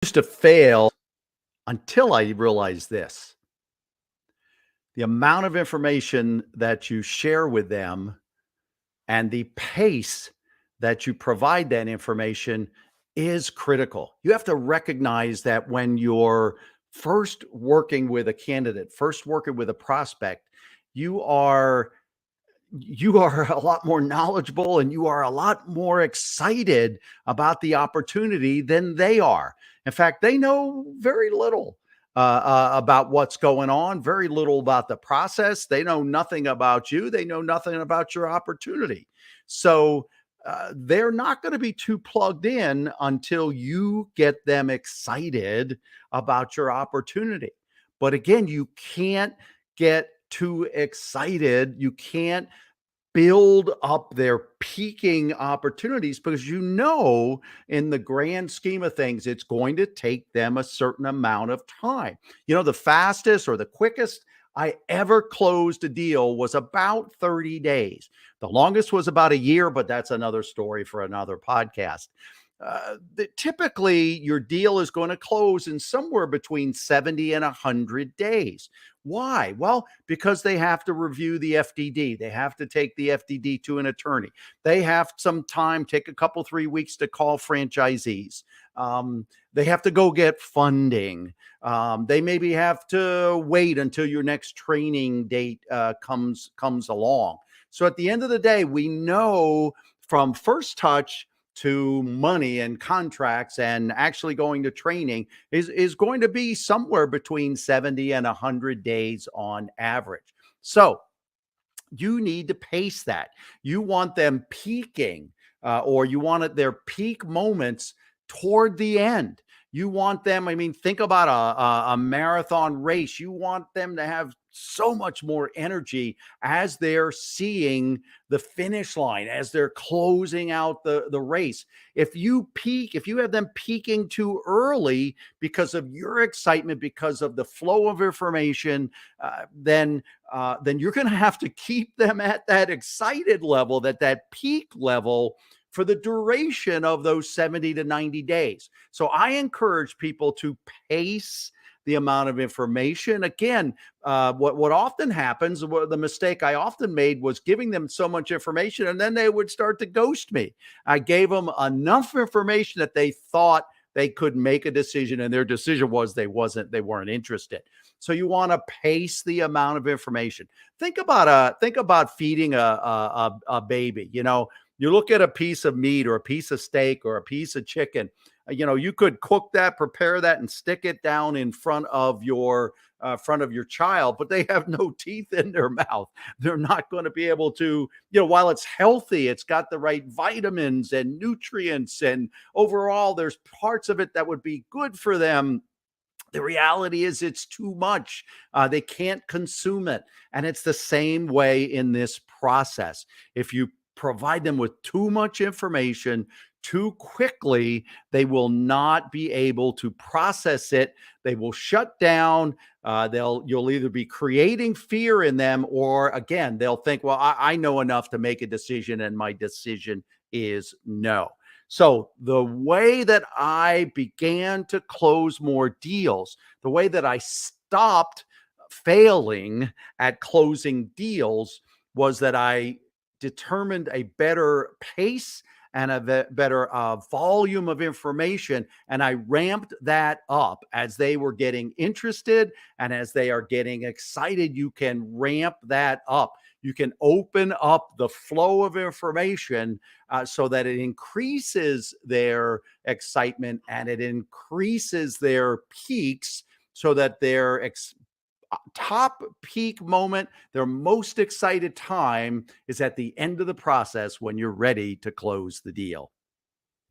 Used to fail until I realized this. The amount of information that you share with them and the pace that you provide that information is critical. You have to recognize that when you're first working with a candidate, first working with a prospect, you are you are a lot more knowledgeable and you are a lot more excited about the opportunity than they are. In fact, they know very little about what's going on, very little about the process. They know nothing about you, they know nothing about your opportunity. So, they're not going to be too plugged in until you get them excited about your opportunity. But again, you can't get too excited. You can't build up their peaking opportunities because you know in the grand scheme of things it's going to take them a certain amount of time. The fastest or the quickest I ever closed a deal was about 30 days. The longest was about a year, but that's another story for another podcast. Typically your deal is going to close in somewhere between 70 and 100 days. Why? Well, because they have to review the FDD. They have to take the FDD to an attorney. They have some time, take a couple, 3 weeks to call franchisees. They have to go get funding. They maybe have to wait until your next training date comes along. So at the end of the day, we know from first touch to money and contracts and actually going to training is going to be somewhere between 70 and 100 days on average. So you need to pace that. You want them peaking, or you want their peak moments toward the end. You want them, I mean, think about a marathon race. You want them to have so much more energy as they're seeing the finish line, as they're closing out the race. If you peak, if you have them peaking too early because of your excitement, because of the flow of information, then you're going to have to keep them at that excited level, that peak level for the duration of those 70 to 90 days. So I encourage people to pace the amount of information. Again, what often happens, the mistake I often made was giving them so much information and then they would start to ghost me. I gave them enough information that they thought they could make a decision, and their decision was they weren't interested. So you want to pace the amount of information. Think about feeding a baby. You look at a piece of meat or a piece of steak or a piece of chicken. You could cook that, prepare that, and stick it down in front of your child, but they have no teeth in their mouth. They're not going to be able to, while it's healthy, it's got the right vitamins and nutrients, and overall, there's parts of it that would be good for them. The reality is it's too much. They can't consume it. And it's the same way in this process. If you provide them with too much information too quickly, they will not be able to process it. They will shut down. You'll either be creating fear in them, or again, they'll think, well, I know enough to make a decision, and my decision is no. So the way that I began to close more deals, the way that I stopped failing at closing deals, was that I determined a better pace and a better volume of information. And I ramped that up as they were getting interested and as they are getting excited. You can ramp that up. You can open up the flow of information so that it increases their excitement and it increases their peaks so that their top peak moment, their most excited time, is at the end of the process when you're ready to close the deal.